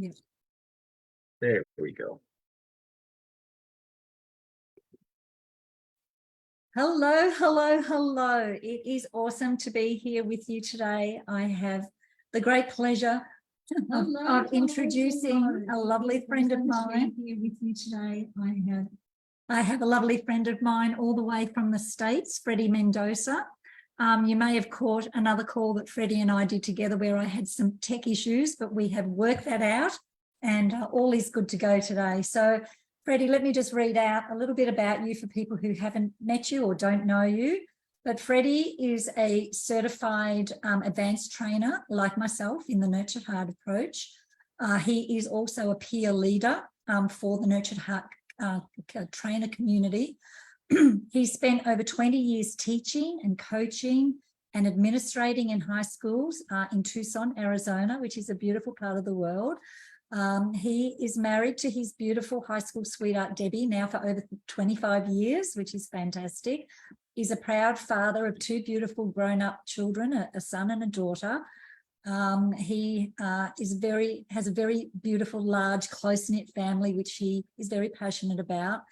Yeah. There we go. Hello, hello, hello. It is awesome to be here with you today. I have the great pleasure of introducing a lovely friend of mine here with you today. I have a lovely friend of mine all the way from the States, Freddy Mendoza. You may have caught another call that Freddy and I did together where I had some tech issues, but we have worked that out and all is good to go today. So Freddy, let me just read out a little bit about you for people who haven't met you or don't know you. But Freddy is a certified advanced trainer like myself in the Nurtured Heart approach. He is also a peer leader for the Nurtured Heart trainer community. He's spent over 20 years teaching and coaching and administrating in high schools in Tucson, Arizona, which is a beautiful part of the world. He is married to his beautiful high school sweetheart, Debbie, now for over 25 years, which is fantastic. He's a proud father of two beautiful grown-up children, a son and a daughter. He has a very beautiful, large, close-knit family, which he is very passionate about.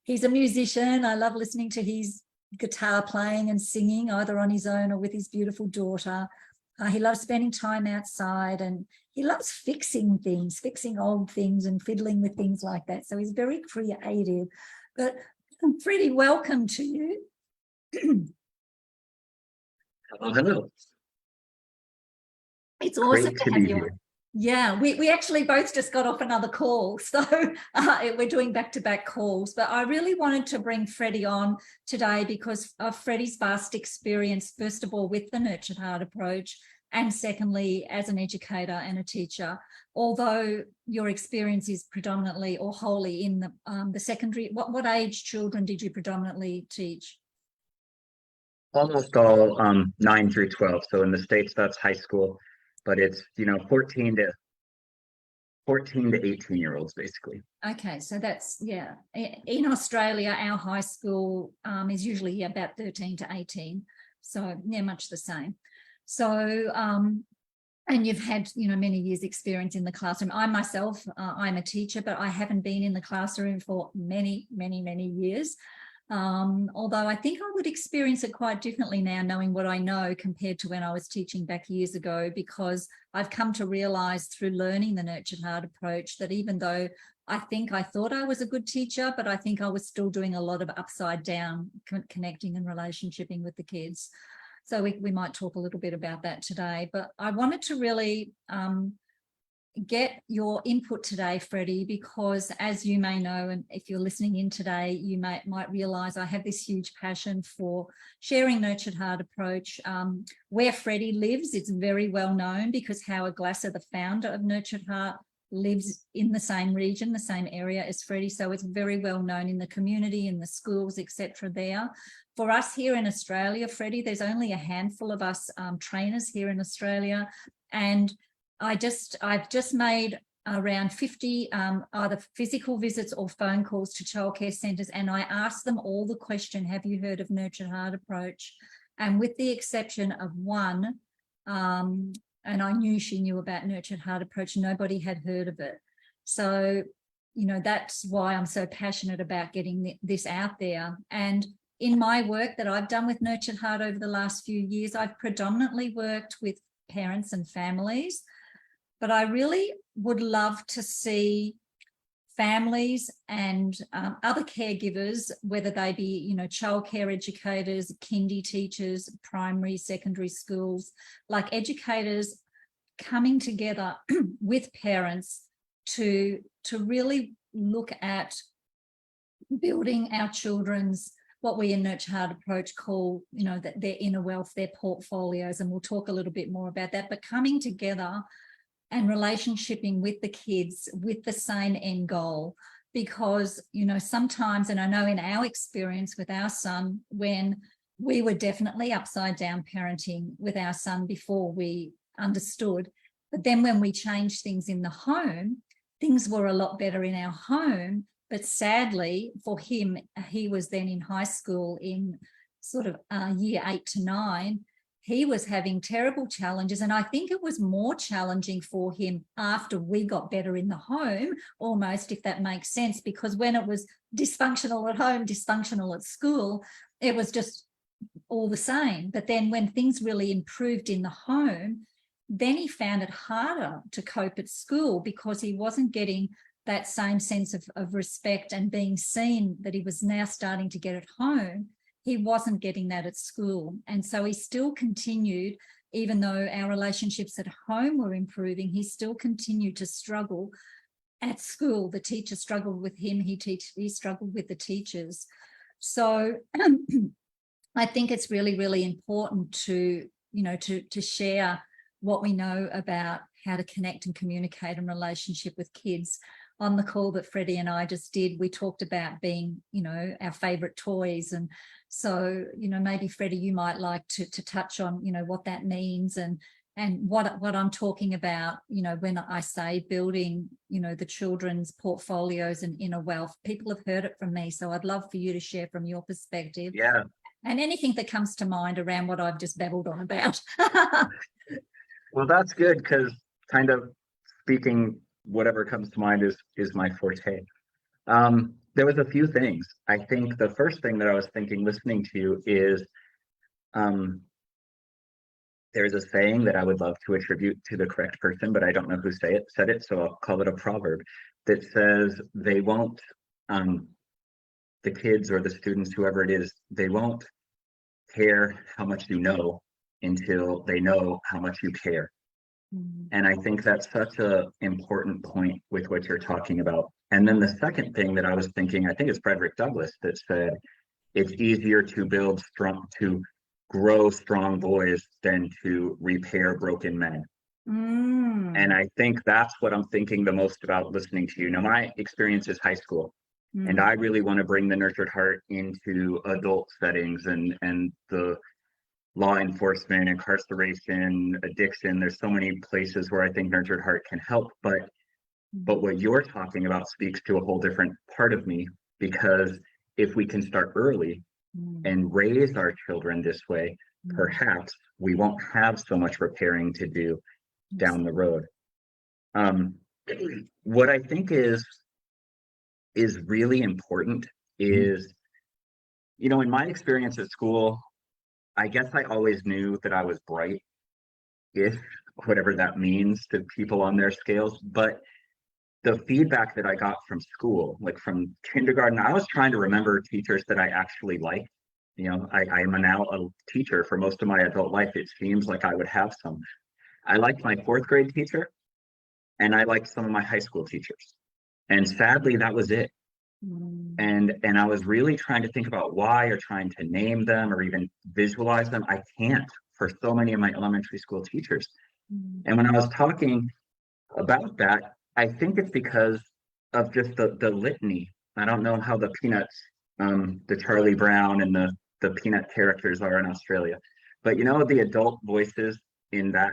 He's a musician. I love listening to his guitar playing and singing, either on his own or with his beautiful daughter. He loves spending time outside and he loves fixing things, fixing old things and fiddling with things like that. So he's very creative. But Freddy, welcome to you. Hello. It's awesome Great to have you on. Yeah, we actually both just got off another call, so we're doing back-to-back calls. But I really wanted to bring Freddy on today because of Freddy's vast experience, first of all, with the Nurtured Heart approach, and secondly, as an educator and a teacher. Although your experience is predominantly or wholly in the secondary, what age children did you predominantly teach? Almost all 9 through 12. So in the States, that's high school, but it's 14 to 18-year-olds basically. Okay, so that's, yeah. In Australia, our high school is usually about 13 to 18. So yeah, much the same. So, and you've had, many years experience in the classroom. I myself, I'm a teacher, but I haven't been in the classroom for many, many, many years. Although I think I would experience it quite differently now, knowing what I know compared to when I was teaching back years ago, because I've come to realize through learning the Nurtured Heart approach that even though I thought I was a good teacher, but I think I was still doing a lot of upside down connecting and relationshiping with the kids. So we might talk a little bit about that today, but I wanted to really get your input today, Freddy, because as you may know, and if you're listening in today, you might realize I have this huge passion for sharing Nurtured Heart approach. Where Freddy lives, it's very well known because Howard Glasser, the founder of Nurtured Heart, lives in the same region, the same area as Freddy. So it's very well known in the community, in the schools, etc. there. For us here in Australia, Freddy, there's only a handful of us trainers here in Australia. And I've just made around 50 either physical visits or phone calls to childcare centres, and I asked them all the question, have you heard of Nurtured Heart approach? And with the exception of one, and I knew she knew about Nurtured Heart approach, nobody had heard of it. So, that's why I'm so passionate about getting this out there. And in my work that I've done with Nurtured Heart over the last few years, I've predominantly worked with parents and families, but I really would love to see families and other caregivers, whether they be, childcare educators, kindy teachers, primary, secondary schools, like educators coming together with parents to really look at building our children's, what we in Nurtured Heart approach call, their inner wealth, their portfolios, and we'll talk a little bit more about that, but coming together and relationshiping with the kids with the same end goal. Because, sometimes, and I know in our experience with our son, when we were definitely upside down parenting with our son before we understood, but then when we changed things in the home, things were a lot better in our home. But sadly for him, he was then in high school in sort of year 8 to 9. he was having terrible challenges. And I think it was more challenging for him after we got better in the home, almost, if that makes sense, because when it was dysfunctional at home, dysfunctional at school, it was just all the same. But then when things really improved in the home, then he found it harder to cope at school because he wasn't getting that same sense of respect and being seen that he was now starting to get at home. He wasn't getting that at school. And so he still continued, even though our relationships at home were improving, he still continued to struggle at school. The teacher struggled with him. He struggled with the teachers. So I think it's really, really important to, to share what we know about how to connect and communicate in relationship with kids. On the call that Freddie and I just did, we talked about being, our favourite toys. And so, maybe Freddie, you might like to touch on, what that means and what I'm talking about, when I say building, the children's portfolios and inner wealth. People have heard it from me, so I'd love for you to share from your perspective. Yeah. And anything that comes to mind around what I've just babbled on about. Well, that's good, because kind of speaking, whatever comes to mind is my forte. There was a few things. I think the first thing that I was thinking listening to you is there's a saying that I would love to attribute to the correct person, but I don't know who said it, so I'll call it a proverb that says they won't, the kids or the students, whoever it is, they won't care how much you know until they know how much you care. And I think that's such a important point with what you're talking about. And then the second thing that I was thinking, I think it's Frederick Douglass that said, it's easier to grow strong boys than to repair broken men. And I think that's what I'm thinking the most about listening to you. Now, my experience is high school, and I really want to bring the nurtured heart into adult settings and the law enforcement, incarceration, addiction. There's so many places where I think nurtured heart can help, but what you're talking about speaks to a whole different part of me, because if we can start early and raise our children this way, perhaps we won't have so much repairing to do down the road. What I think is really important is, in my experience at school, I guess I always knew that I was bright, if whatever that means to people on their scales. But the feedback that I got from school, like from kindergarten, I was trying to remember teachers that I actually liked. I am now a teacher for most of my adult life. It seems like I would have some. I liked my fourth grade teacher, and I liked some of my high school teachers. And sadly, that was it. And I was really trying to think about why, or trying to name them or even visualize them. I can't for so many of my elementary school teachers. And when I was talking about that, I think it's because of just the litany. I don't know how the Peanuts, the Charlie Brown and the Peanut characters are in Australia, but the adult voices in that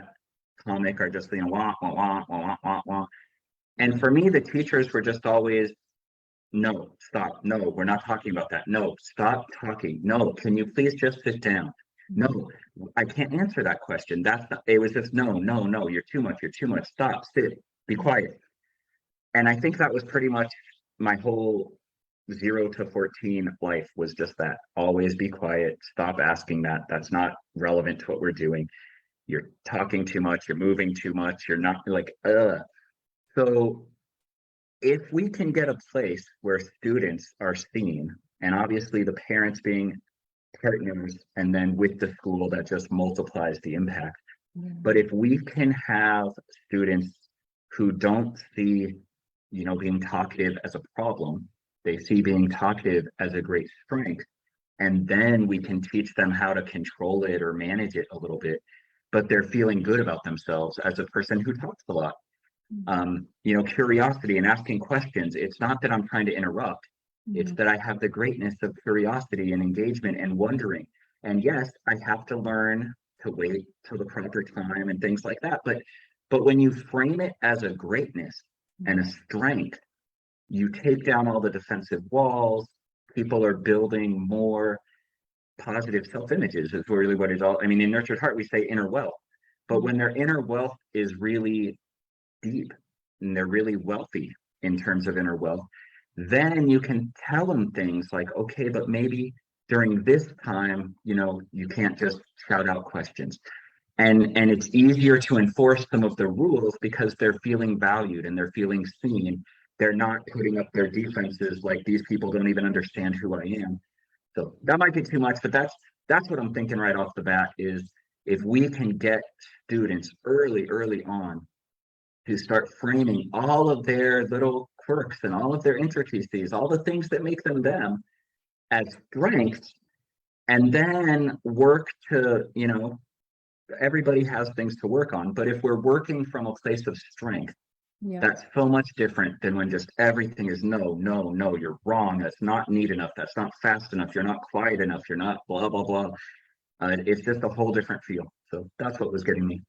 comic are just, wah, wah, wah, wah, wah, wah. And for me, the teachers were just always, no, stop. No, we're not talking about that. No, stop talking. No, can you please just sit down? No, I can't answer that question. It was just, no, you're too much. Stop, sit, be quiet. And I think that was pretty much my whole 0 to 14 life, was just that. Always be quiet. Stop asking that. That's not relevant to what we're doing. You're talking too much. You're moving too much. You're not like, So if we can get a place where students are seen, and obviously the parents being partners, and then with the school, that just multiplies the impact. But if we can have students who don't see, being talkative as a problem, they see being talkative as a great strength, and then we can teach them how to control it or manage it a little bit, but they're feeling good about themselves as a person who talks a lot. Curiosity and asking questions. It's not that I'm trying to interrupt. It's that I have the greatness of curiosity and engagement and wondering. And yes, I have to learn to wait till the proper time and things like that. But when you frame it as a greatness and a strength, you take down all the defensive walls. People are building more positive self-images is really what it's all. I mean, in Nurtured Heart, we say inner wealth, but when their inner wealth is really deep and they're really wealthy in terms of inner wealth, then you can tell them things like, okay, but maybe during this time, you can't just shout out questions. And it's easier to enforce some of the rules because they're feeling valued and they're feeling seen. They're not putting up their defenses like these people don't even understand who I am. So that might be too much, but that's what I'm thinking right off the bat is if we can get students early on to start framing all of their little quirks and all of their intricacies, all the things that make them as strengths, and then work to, everybody has things to work on, but if we're working from a place of strength, that's so much different than when just everything is no, you're wrong, that's not neat enough, that's not fast enough, you're not quiet enough, you're not blah, blah, blah. It's just a whole different feel. So that's what was getting me.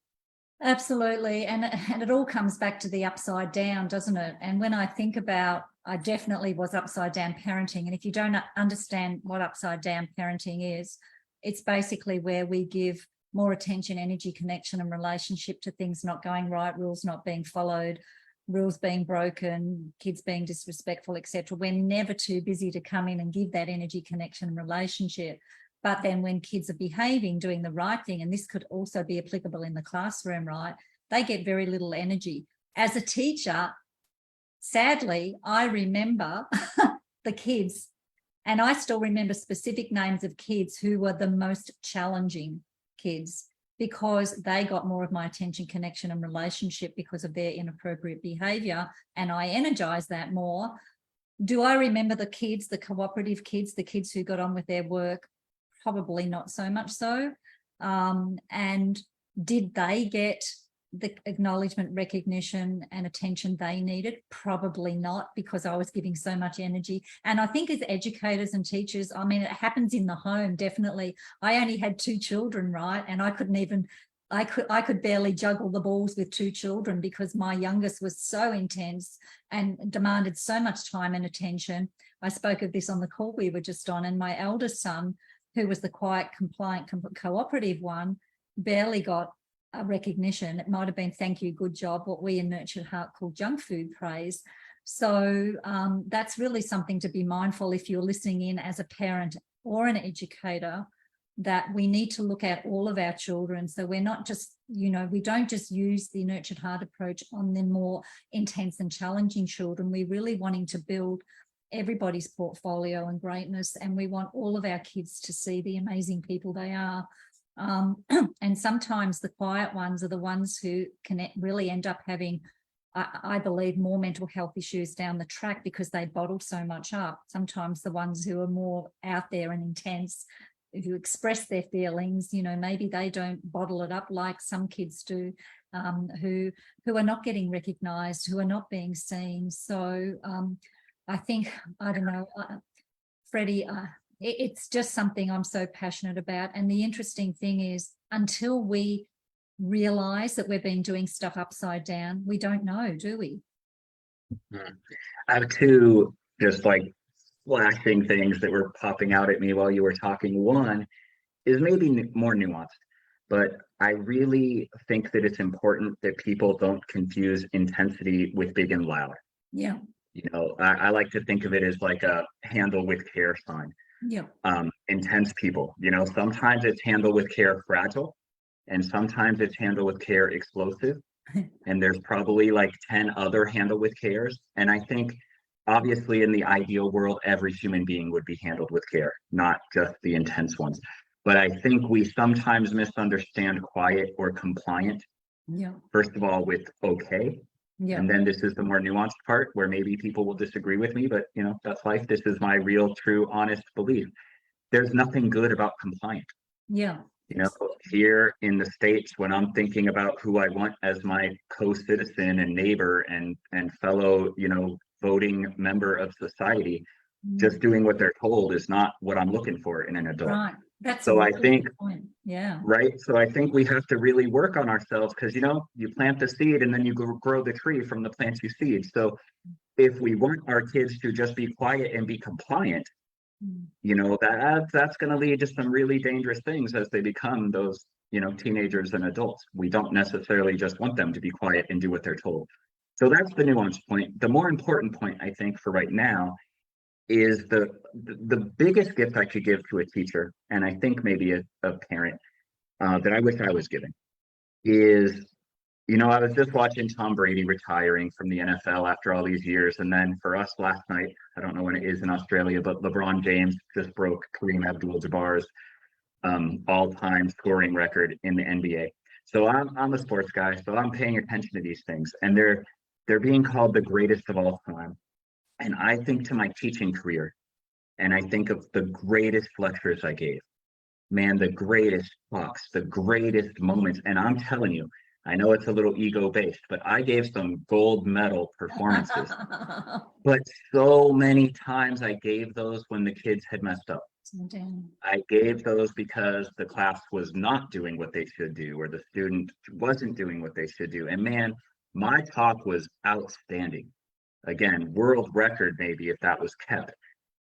Absolutely. And it all comes back to the upside down, doesn't it? And when I think about, I definitely was upside down parenting. And if you don't understand what upside down parenting is, it's basically where we give more attention, energy, connection, and relationship to things not going right, rules not being followed, rules being broken, kids being disrespectful, etc. We're never too busy to come in and give that energy, connection, and relationship. But then when kids are behaving, doing the right thing, and this could also be applicable in the classroom, right? They get very little energy. As a teacher, sadly, I remember the kids, and I still remember specific names of kids who were the most challenging kids because they got more of my attention, connection, and relationship because of their inappropriate behavior, and I energized that more. Do I remember the kids, the cooperative kids, the kids who got on with their work? Probably not so much so. And did they get the acknowledgement, recognition, and attention they needed? Probably not, because I was giving so much energy. And I think as educators and teachers, I mean, it happens in the home, definitely. I only had 2 children, right? And I could barely juggle the balls with 2 children because my youngest was so intense and demanded so much time and attention. I spoke of this on the call we were just on, and my eldest son, who was the quiet, compliant, cooperative one, barely got a recognition. It might have been thank you, good job, what we in Nurtured Heart call junk food praise. So that's really something to be mindful if you're listening in as a parent or an educator, that we need to look at all of our children. So we're not just, we don't just use the Nurtured Heart approach on the more intense and challenging children. We're really wanting to build everybody's portfolio and greatness, and we want all of our kids to see the amazing people they are. And sometimes the quiet ones are the ones who can really end up having, I believe, more mental health issues down the track because they bottle so much up. Sometimes the ones who are more out there and intense, who express their feelings, maybe they don't bottle it up like some kids do, who are not getting recognized, who are not being seen. So I think, I don't know, Freddie, it's just something I'm so passionate about. And the interesting thing is, until we realize that we've been doing stuff upside down, we don't know, do we? I have 2 just like flashing things that were popping out at me while you were talking. One is maybe more nuanced, but I really think that it's important that people don't confuse intensity with big and loud. Yeah. I like to think of it as like a handle with care sign. Yeah. Intense people, sometimes it's handle with care fragile, and sometimes it's handle with care explosive. And there's probably like 10 other handle with cares. And I think obviously in the ideal world, every human being would be handled with care, not just the intense ones. But I think we sometimes misunderstand quiet or compliant. Yeah. First of all, with okay. Yeah. And then this is the more nuanced part where maybe people will disagree with me, but that's life. This is my real, true, honest belief. There's nothing good about compliant. Yeah. Here in the States, when I'm thinking about who I want as my co-citizen and neighbor and fellow, voting member of society, just doing what they're told is not what I'm looking for in an adult. Right. That's so a I think, point. Yeah. Right. So I think we have to really work on ourselves because, you plant the seed and then you grow the tree from the plants you seed. So if we want our kids to just be quiet and be compliant, You know, that's going to lead to some really dangerous things as they become those, you know, teenagers and adults. We don't necessarily just want them to be quiet and do what they're told. So that's the nuanced point. The more important point, I think, for right now is the biggest gift I could give to a teacher, and I think maybe a parent, that I wish I was giving, is, you know, I was just watching Tom Brady retiring from the NFL after all these years. And then for us last night, I don't know when it is in Australia, but LeBron James just broke Kareem Abdul-Jabbar's all-time scoring record in the NBA. So I'm a sports guy, so I'm paying attention to these things, and they're being called the greatest of all time. And I think to my teaching career, and I think of the greatest lectures I gave, man, the greatest talks, the greatest moments. And I'm telling you, I know it's a little ego based, but I gave some gold medal performances. But so many times I gave those when the kids had messed up. I gave those because the class was not doing what they should do, or the student wasn't doing what they should do. And man, my talk was outstanding. Again, world record maybe if that was kept,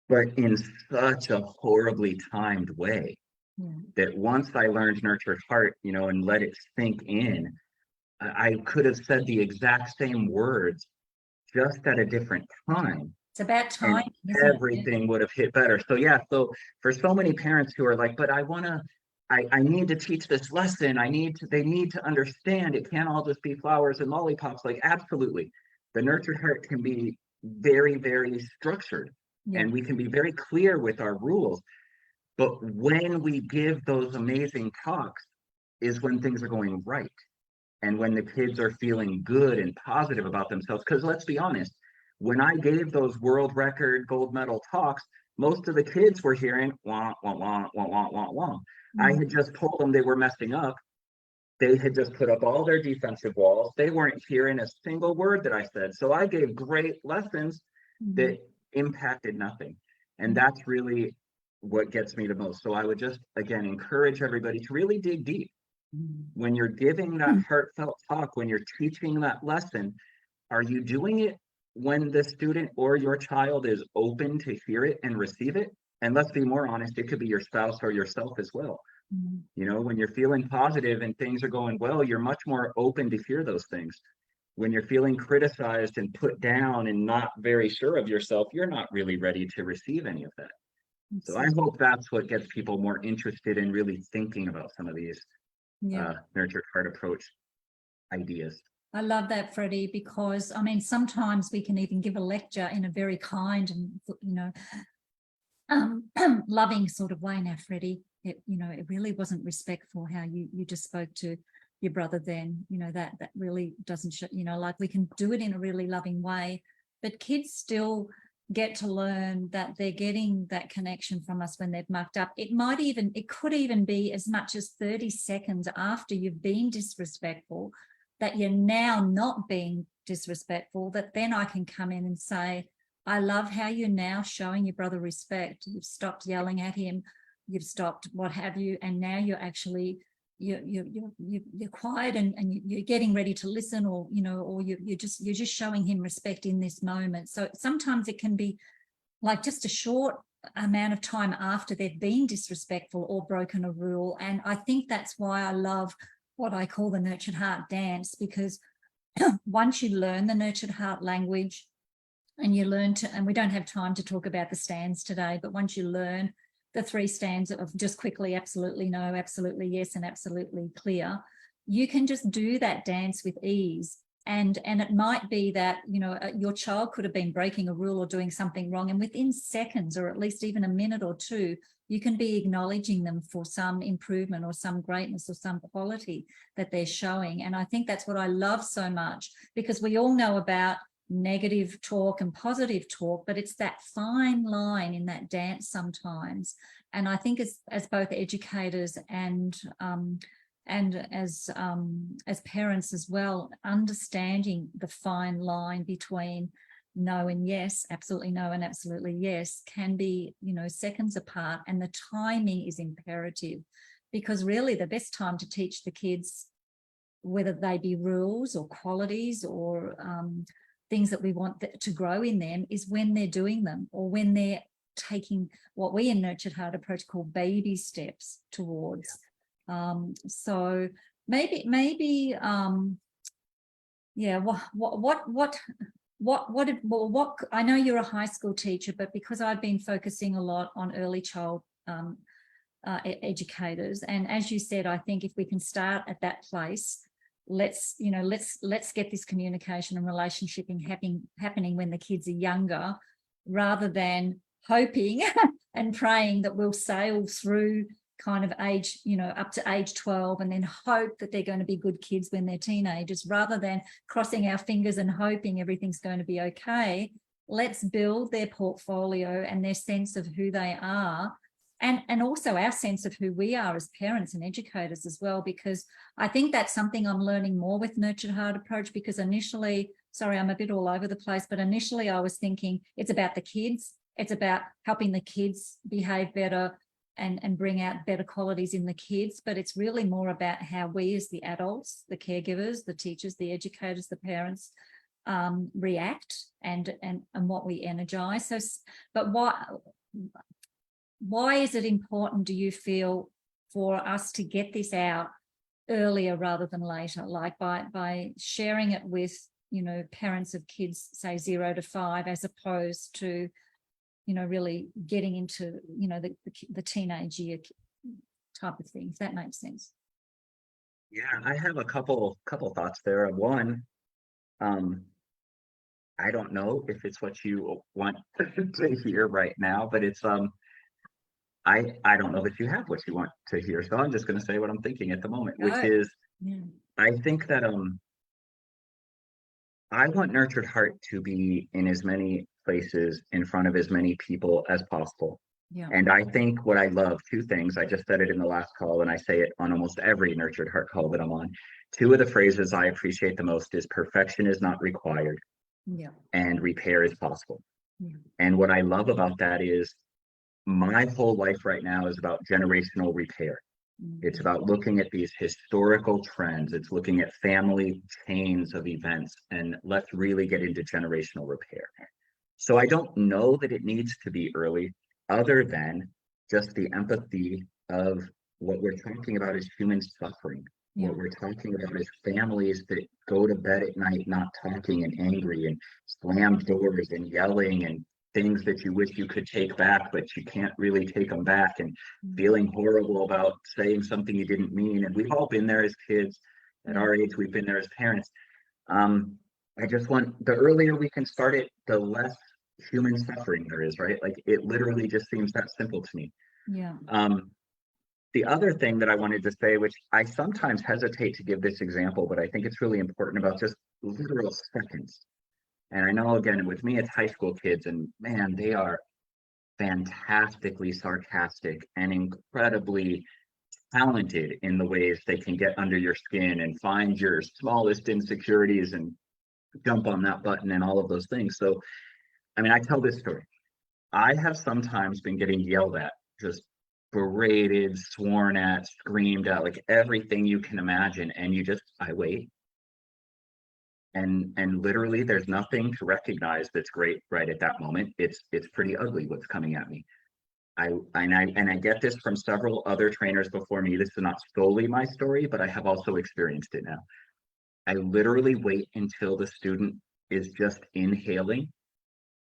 but in such a horribly timed way. That once I learned nurtured heart, you know, and let it sink in, I could have said the exact same words just at a different time. It's about time. Everything would have hit better. So yeah, so for so many parents who are like, but I need to teach this lesson. They need to understand it can't all just be flowers and lollipops. Like, absolutely. The nurtured heart can be very, very structured, and we can be very clear with our rules. But when we give those amazing talks is when things are going right, and when the kids are feeling good and positive about themselves. Because let's be honest, when I gave those world record gold medal talks, most of the kids were hearing wah, wah, wah, wah, wah, wah, wah. I had just told them they were messing up. They had just put up all their defensive walls. They weren't hearing a single word that I said. So I gave great lessons that impacted nothing. And that's really what gets me the most. So I would just, again, encourage everybody to really dig deep. When you're giving that heartfelt talk, when you're teaching that lesson, are you doing it when the student or your child is open to hear it and receive it? And let's be more honest, it could be your spouse or yourself as well. You know, when you're feeling positive and things are going well, you're much more open to hear those things. When you're feeling criticized and put down and not very sure of yourself, you're not really ready to receive any of that. So I hope that's what gets people more interested in really thinking about some of these nurtured heart approach ideas. I love that, Freddie, because I mean, sometimes we can even give a lecture in a very kind and, you know, loving sort of way. Now, Freddie, it really wasn't respectful how you just spoke to your brother then. You know, that really doesn't show, you know, like we can do it in a really loving way, but kids still get to learn that they're getting that connection from us when they've mucked up. It could even be as much as 30 seconds after you've been disrespectful, that you're now not being disrespectful, that then I can come in and say, I love how you're now showing your brother respect. You've stopped yelling at him, you've stopped what have you, and now you're actually you're quiet and you're getting ready to listen, or you know, or you're just showing him respect in this moment. So sometimes it can be like just a short amount of time after they've been disrespectful or broken a rule. And I think that's why I love what I call the nurtured heart dance, because once you learn the nurtured heart language and you learn to, and we don't have time to talk about the stands today, but once you learn the 3 stands of just quickly, absolutely no, absolutely yes, and absolutely clear, you can just do that dance with ease. And it might be that, you know, your child could have been breaking a rule or doing something wrong, and within seconds, or at least even a minute or two, you can be acknowledging them for some improvement or some greatness or some quality that they're showing. And I think that's what I love so much, because we all know about negative talk and positive talk, but it's that fine line in that dance sometimes. And I think as both educators and as parents as well, understanding the fine line between no and yes, absolutely no and absolutely yes, can be, you know, seconds apart, and the timing is imperative, because really the best time to teach the kids, whether they be rules or qualities or things that we want to grow in them, is when they're doing them, or when they're taking what we in Nurtured Heart approach call baby steps towards. So maybe yeah, what I know you're a high school teacher, but because I've been focusing a lot on early child educators, and as you said, I think if we can start at that place, let's get this communication and relationshiping happening when the kids are younger, rather than hoping and praying that we'll sail through kind of age, up to age 12, and then hope that they're going to be good kids when they're teenagers, rather than crossing our fingers and hoping everything's going to be okay. Let's build their portfolio and their sense of who they are, and also our sense of who we are as parents and educators as well, because I think that's something I'm learning more with Nurtured Heart approach, because initially, sorry, I'm a bit all over the place, but initially I was thinking it's about the kids. It's about helping the kids behave better and bring out better qualities in the kids, but it's really more about how we as the adults, the caregivers, the teachers, the educators, the parents react and what we energize. So, but why is it important, do you feel, for us to get this out earlier rather than later, like by sharing it with parents of kids, say 0 to 5, as opposed to really getting into the teenage year type of thing, if that makes sense? Yeah, I have a couple thoughts there. One, I don't know if it's what you want to hear right now, but it's I don't know that you have what you want to hear, so I'm just going to say what I'm thinking at the moment, which is, I think that I want Nurtured Heart to be in as many places in front of as many people as possible. Yeah. And I think what I love, two things, I just said it in the last call, and I say it on almost every Nurtured Heart call that I'm on. Two of the phrases I appreciate the most is perfection is not required, and repair is possible. And what I love about that is my whole life right now is about generational repair. It's about looking at these historical trends. It's looking at family chains of events, and let's really get into generational repair. So I don't know that it needs to be early, other than just the empathy of what we're talking about is human suffering. What we're talking about is families that go to bed at night not talking and angry and slam doors and yelling and things that you wish you could take back, but you can't really take them back, and feeling horrible about saying something you didn't mean. And we've all been there as kids. At our age, we've been there as parents. I just want, the earlier we can start it, the less human suffering there is, right? Like, it literally just seems that simple to me. The other thing that I wanted to say, which I sometimes hesitate to give this example, but I think it's really important, about just literal seconds. And I know, again, with me, it's high school kids, and man, they are fantastically sarcastic and incredibly talented in the ways they can get under your skin and find your smallest insecurities and jump on that button and all of those things. So, I mean, I tell this story. I have sometimes been getting yelled at, just berated, sworn at, screamed at, like everything you can imagine. And I wait. And literally there's nothing to recognize that's great right at that moment. It's pretty ugly what's coming at me. I get this from several other trainers before me. This is not solely my story, but I have also experienced it now. I literally wait until the student is just inhaling,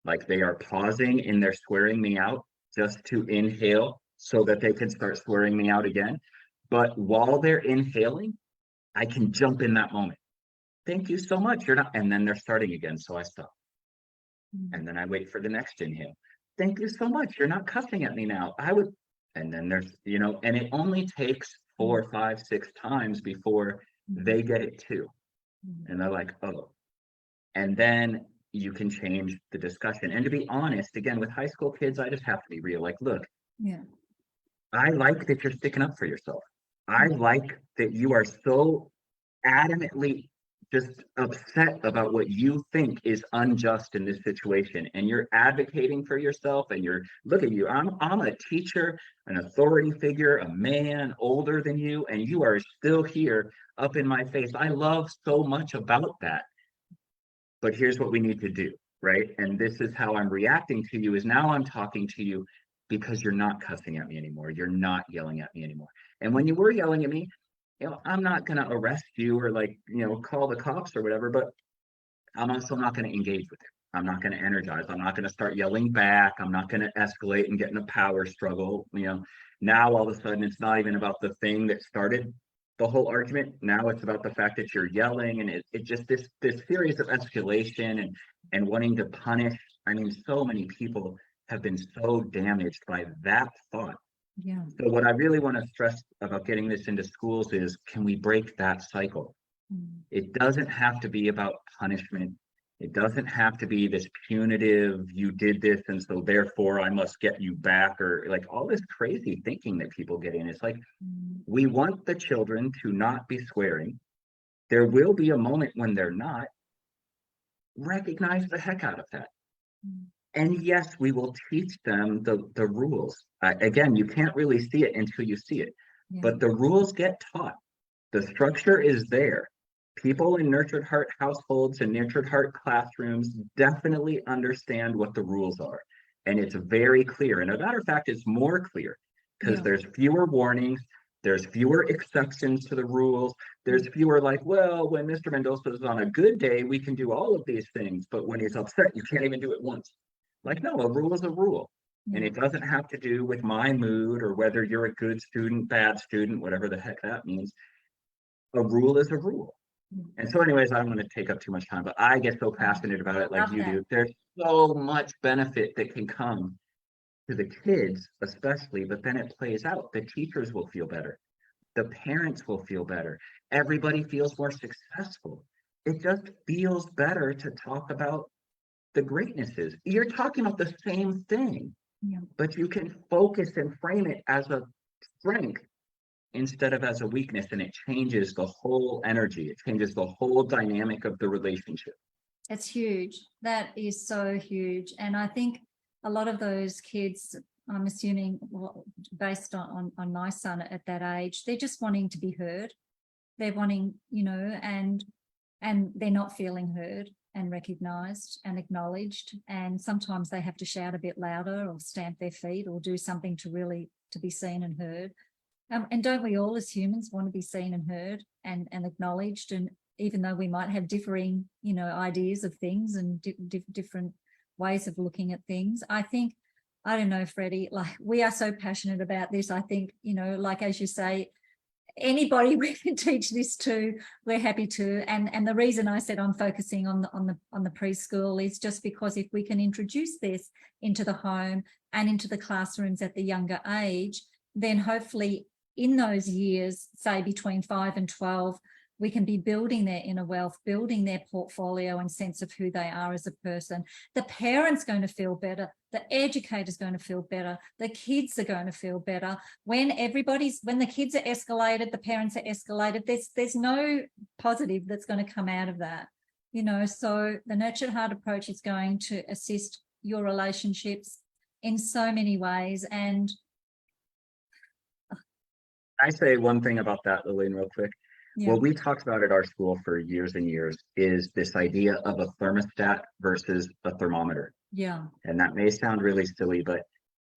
like they are pausing in their swearing me out just to inhale so that they can start swearing me out again. But while they're inhaling, I can jump in that moment. Thank you so much. You're not, and then they're starting again. So I stop. And then I wait for the next inhale. Thank you so much. You're not cussing at me now. And then there's, and it only takes 4, 5, 6 times before they get it too. And they're like, oh. And then you can change the discussion. And to be honest, again, with high school kids, I just have to be real. Like, look, I like that you're sticking up for yourself. I like that you are so adamantly just upset about what you think is unjust in this situation, and you're advocating for yourself, and look at you, I'm a teacher, an authority figure, a man older than you, and you are still here up in my face. I love so much about that. But here's what we need to do, right? And this is how I'm reacting to you, is now I'm talking to you because you're not cussing at me anymore. You're not yelling at me anymore. And when you were yelling at me, I'm not going to arrest you or like, call the cops or whatever, but I'm also not going to engage with it. I'm not going to energize. I'm not going to start yelling back. I'm not going to escalate and get in a power struggle. Now all of a sudden it's not even about the thing that started the whole argument. Now it's about the fact that you're yelling, and it just this series of escalation and wanting to punish. I mean, so many people have been so damaged by that thought. Yeah. So what I really want to stress about getting this into schools is, can we break that cycle? It doesn't have to be about punishment. It doesn't have to be this punitive, you did this and so therefore I must get you back, or like all this crazy thinking that people get in. It's like, we want the children to not be swearing. There will be a moment when they're not. Recognize the heck out of that. And yes, we will teach them the rules. Again, you can't really see it until you see it, but the rules get taught. The structure is there. People in nurtured heart households and nurtured heart classrooms definitely understand what the rules are. And it's very clear. And as a matter of fact, it's more clear because there's fewer warnings. There's fewer exceptions to the rules. There's fewer like, well, when Mr. Mendoza is on a good day, we can do all of these things. But when he's upset, you can't even do it once. Like, no, a rule is a rule. And it doesn't have to do with my mood or whether you're a good student, bad student, whatever the heck that means. A rule is a rule. And so anyways, I don't want to take up too much time, but I get so passionate about it like you do. There's so much benefit that can come to the kids, especially, but then it plays out. The teachers will feel better. The parents will feel better. Everybody feels more successful. It just feels better to talk about the greatnesses. You're talking about the same thing, but you can focus and frame it as a strength instead of as a weakness, and it changes the whole energy. It changes the whole dynamic of the relationship. It's huge. That is so huge. And I think a lot of those kids, I'm assuming, well, based on my son at that age, they're just wanting to be heard. They're wanting, and they're not feeling heard and recognized and acknowledged. And sometimes they have to shout a bit louder or stamp their feet or do something to be seen and heard. And don't we all as humans want to be seen and heard and acknowledged? And even though we might have differing, ideas of things and different ways of looking at things, I think, I don't know, Freddie, like we are so passionate about this. I think, like as you say, anybody we can teach this to, we're happy to. And the reason I said I'm focusing on the preschool is just because if we can introduce this into the home and into the classrooms at the younger age, then hopefully in those years, say between 5 and 12, we can be building their inner wealth, building their portfolio and sense of who they are as a person. The parent's going to feel better. The educator's going to feel better. The kids are going to feel better. When the kids are escalated, the parents are escalated, there's no positive that's going to come out of that. So the nurtured heart approach is going to assist your relationships in so many ways. And I say one thing about that, Lillian, real quick. What we talked about at our school for years and years is this idea of a thermostat versus a thermometer. Yeah. And that may sound really silly, but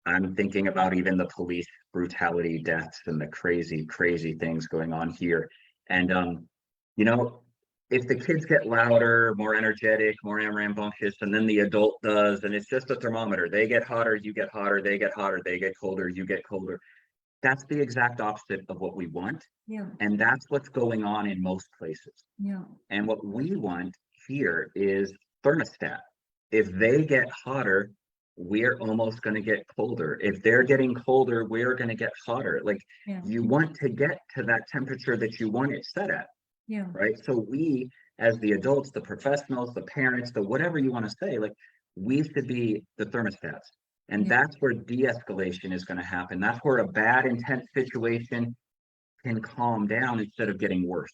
I'm thinking about even the police brutality deaths and the crazy, crazy things going on here. And, if the kids get louder, more energetic, more rambunctious, and then the adult does, and it's just a thermometer. They get hotter, you get hotter, they get hotter, they get colder, you get colder. That's the exact opposite of what we want. Yeah. And that's what's going on in most places. Yeah. And what we want here is thermostat. If they get hotter, we're almost going to get colder. If they're getting colder, we're going to get hotter. Like you want to get to that temperature that you want it set at. Yeah. Right. So we, as the adults, the professionals, the parents, the whatever you want to say, like we should be the thermostats. And that's where de-escalation is going to happen. That's where a bad, intense situation can calm down instead of getting worse.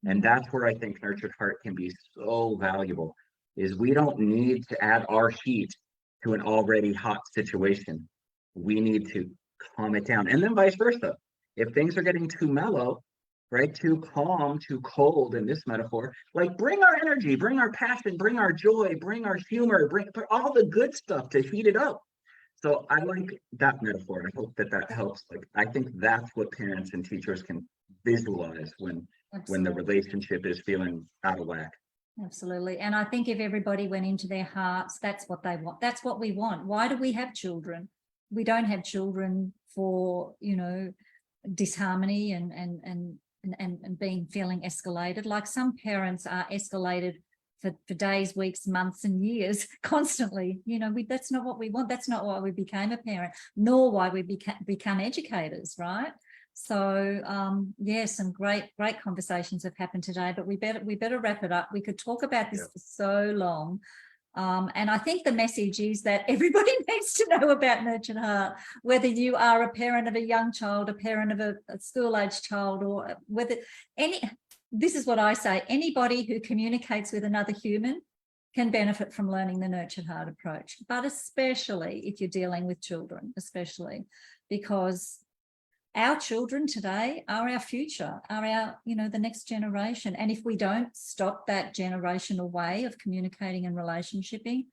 And that's where I think Nurtured Heart can be so valuable, is we don't need to add our heat to an already hot situation. We need to calm it down. And then vice versa. If things are getting too mellow, right? Too calm, too cold in this metaphor. Like bring our energy, bring our passion, bring our joy, bring our humor, bring all the good stuff to heat it up. So I like that metaphor. I hope that that helps. Like I think that's what parents and teachers can visualize when the Absolutely. relationship is feeling out of whack. Absolutely. And I think if everybody went into their hearts, that's what they want. That's what we want. Why do we have children? We don't have children for, disharmony and being feeling escalated. Like some parents are escalated for days, weeks, months, and years constantly. That's not what we want. That's not why we became a parent, nor why we become educators, right? So some great conversations have happened today, but we better wrap it up. We could talk about this for so long. And I think the message is that everybody needs to know about Nurtured Heart, whether you are a parent of a young child, a parent of a school-age child, or whether this is what I say, anybody who communicates with another human can benefit from learning the Nurtured Heart approach, but especially if you're dealing with children, especially because our children today are our future, are our, the next generation. And if we don't stop that generational way of communicating and relationshiping,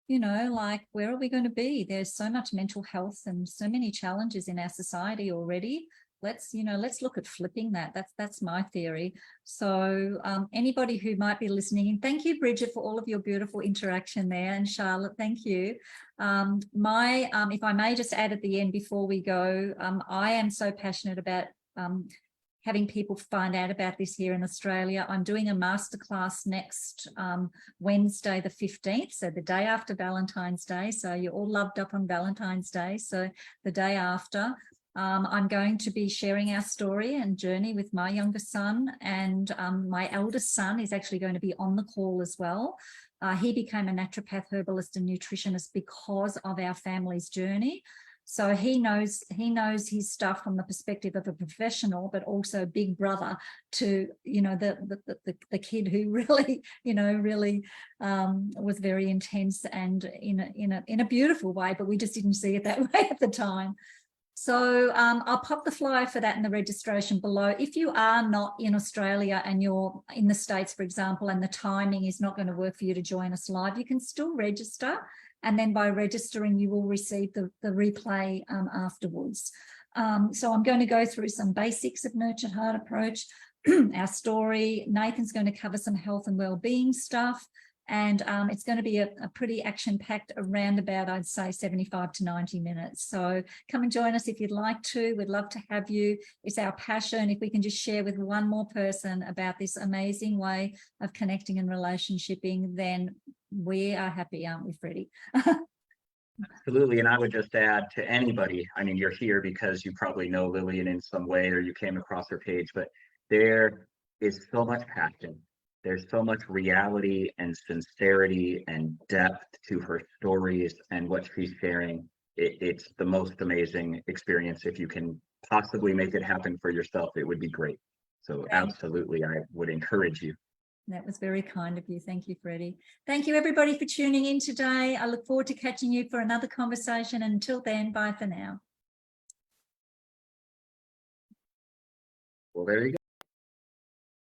like where are we going to be? There's so much mental health and so many challenges in our society already. Let's look at flipping that. That's my theory. So anybody who might be listening, and thank you, Bridget, for all of your beautiful interaction there, and Charlotte, thank you. If I may just add at the end before we go, I am so passionate about having people find out about this here in Australia. I'm doing a masterclass next Wednesday, the 15th, so the day after Valentine's Day. So you're all loved up on Valentine's Day. So the day after, I'm going to be sharing our story and journey with my youngest son, and my eldest son is actually going to be on the call as well. He became a naturopath, herbalist and nutritionist because of our family's journey. So he knows his stuff from the perspective of a professional, but also big brother to, the kid who really, was very intense and in a beautiful way, but we just didn't see it that way at the time. So I'll pop the flyer for that in the registration below. If you are not in Australia and you're in the States, for example, and the timing is not going to work for you to join us live, you can still register. And then by registering, you will receive the replay afterwards. So I'm going to go through some basics of Nurtured Heart approach, our story. Nathan's going to cover some health and wellbeing stuff. And it's going to be a pretty action-packed around about, I'd say, 75 to 90 minutes. So come and join us if you'd like to. We'd love to have you. It's our passion. If we can just share with one more person about this amazing way of connecting and relationshiping, then we are happy, aren't we, Freddie? Absolutely. And I would just add to anybody, I mean, you're here because you probably know Lillian in some way or you came across her page, but there is so much passion. There's so much reality and sincerity and depth to her stories and what she's sharing. It's the most amazing experience. If you can possibly make it happen for yourself, it would be great. So absolutely, I would encourage you. That was very kind of you. Thank you, Freddie. Thank you, everybody, for tuning in today. I look forward to catching you for another conversation. And until then, bye for now. Well, there you go.